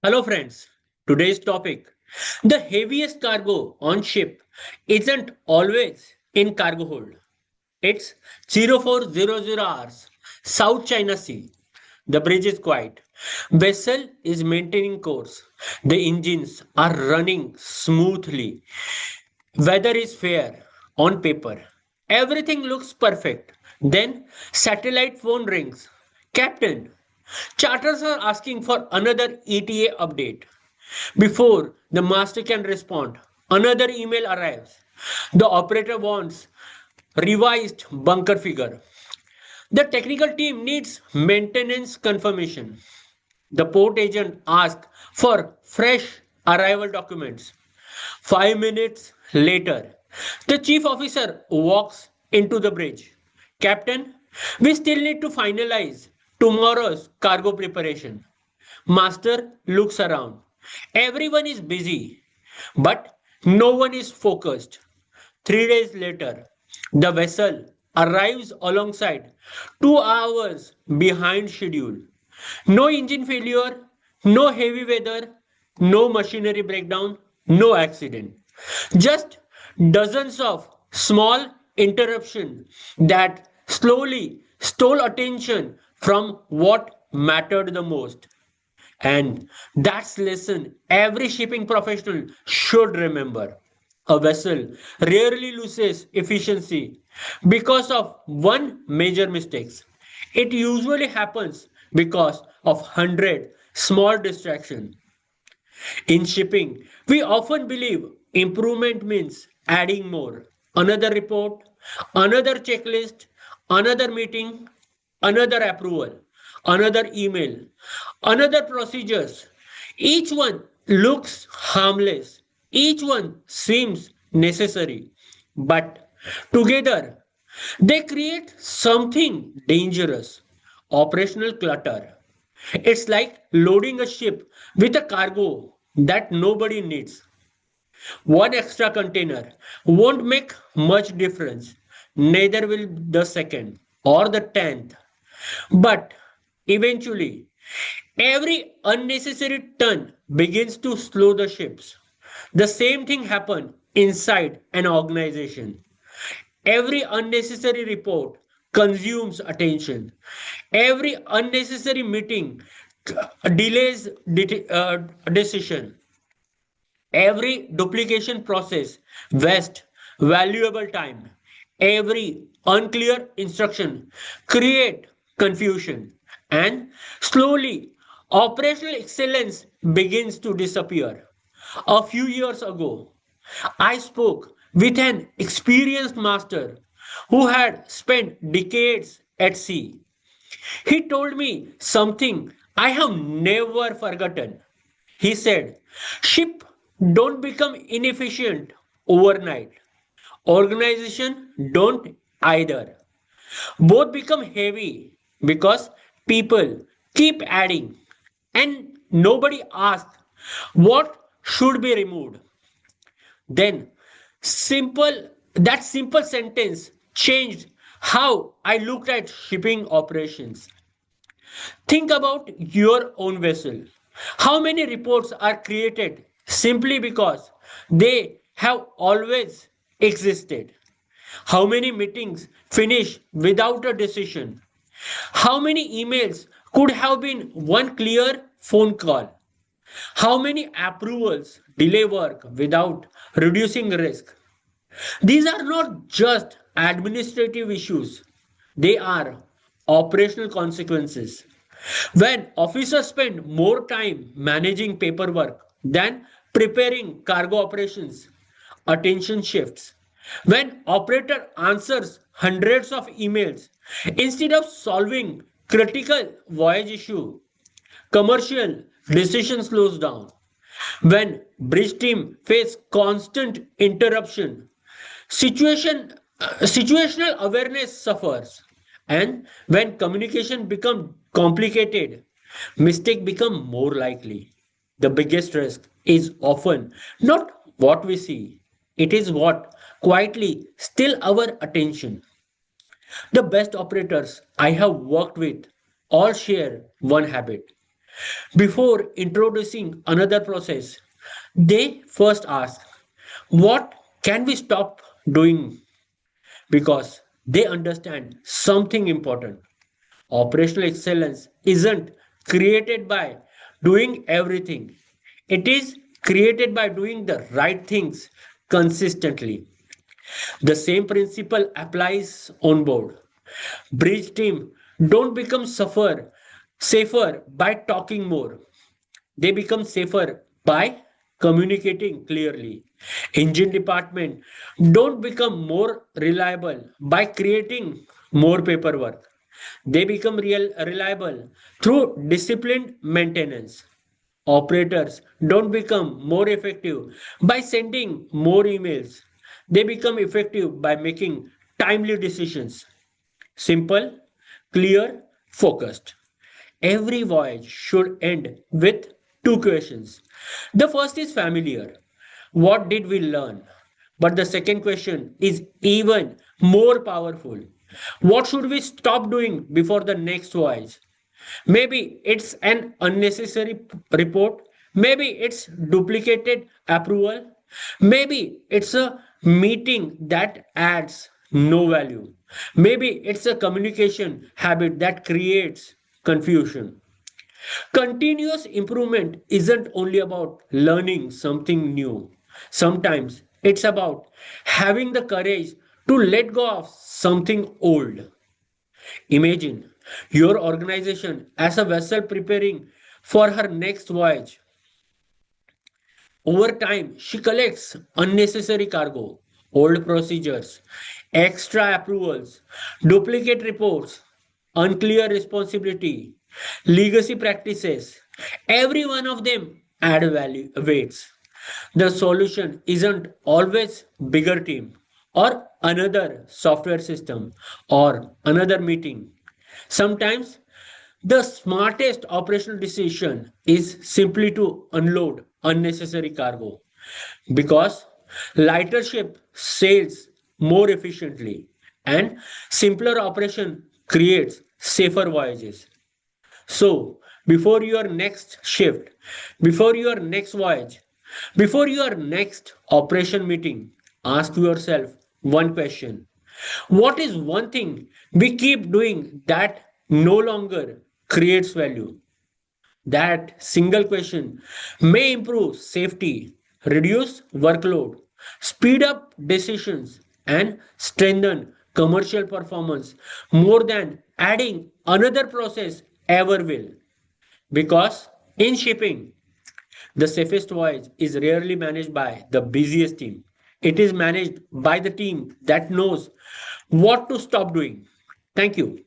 Hello, friends. Today's topic: the heaviest cargo on ship isn't always in cargo hold. It's 0400 hours, South China Sea. The bridge is quiet. Vessel is maintaining course. The engines are running smoothly. Weather is fair on paper. Everything looks perfect. Then satellite phone rings. Captain, charters are asking for another ETA update. Before the master can respond, another email arrives. The operator wants revised bunker figure. The technical team needs maintenance confirmation. The port agent asks for fresh arrival documents. 5 minutes later, the chief officer walks into the bridge. Captain, we still need to finalize tomorrow's cargo preparation. Master looks around. Everyone is busy, but no one is focused. 3 days later, the vessel arrives alongside 2 hours behind schedule. No engine failure, no heavy weather, no machinery breakdown, no accident. Just dozens of small interruptions that slowly stole attention from what mattered the most. And that's lesson every shipping professional should remember. A vessel rarely loses efficiency because of one major mistake. It usually happens because of 100 small distractions. In shipping, we often believe improvement means adding more. Another report, another checklist, another meeting, another approval, another email, another procedures. Each one looks harmless. Each one seems necessary. But together, they create something dangerous operational clutter. It's like loading a ship with a cargo that nobody needs. One extra container won't make much difference, neither will the second or the 10th. But eventually, every unnecessary ton begins to slow the ships. The same thing happens inside an organization. Every unnecessary report consumes attention. Every unnecessary meeting delays decision. Every duplication process wastes valuable time. Every unclear instruction create confusion. And slowly, operational excellence begins to disappear. A few years ago, I spoke with an experienced master who had spent decades at sea. He told me something I have never forgotten. He said, ship don't become inefficient overnight. Organization don't either. Both become heavy because people keep adding and nobody asks what should be removed. Then that simple sentence changed how I looked at shipping operations. Think about your own vessel. How many reports are created simply because they have always existed? How many meetings finish without a decision? How many emails could have been one clear phone call? How many approvals delay work without reducing risk? These are not just administrative issues, they are operational consequences. When officers spend more time managing paperwork than preparing cargo operations, attention shifts. When operator answers hundreds of emails instead of solving critical voyage issue, commercial decision slows down. When bridge team face constant interruption, situational awareness suffers. And when communication become complicated, mistake become more likely. The biggest risk is often not what we see, it is what quietly steal our attention. The best operators I have worked with all share one habit. Before introducing another process, they first ask, what can we stop doing? Because they understand something important. Operational excellence isn't created by doing everything, it is created by doing the right things consistently. The same principle applies on board. Bridge team don't become safer by talking more. They become safer by communicating clearly. Engine department don't become more reliable by creating more paperwork. They become reliable through disciplined maintenance. Operators don't become more effective by sending more emails. They become effective by making timely decisions. Simple, clear, focused. Every voyage should end with two questions. The first is familiar. What did we learn? But the second question is even more powerful. What should we stop doing before the next voyage? Maybe it's an unnecessary report. Maybe it's duplicated approval. Maybe it's a meeting that adds no value. Maybe it's a communication habit that creates confusion. Continuous improvement isn't only about learning something new. Sometimes it's about having the courage to let go of something old. Imagine your organization as a vessel preparing for her next voyage. Over time, she collects unnecessary cargo, old procedures, extra approvals, duplicate reports, unclear responsibility, legacy practices. Every one of them add value weights. The solution isn't always bigger team or another software system or another meeting. Sometimes the smartest operational decision is simply to unload unnecessary cargo because lighter ship sails more efficiently and simpler operation creates safer voyages. So, before your next shift, before your next voyage, before your next operation meeting, ask yourself one question. What is one thing we keep doing that no longer creates value? That single question may improve safety, reduce workload, speed up decisions, and strengthen commercial performance more than adding another process ever will. Because in shipping, the safest voyage is rarely managed by the busiest team. It is managed by the team that knows what to stop doing. Thank you.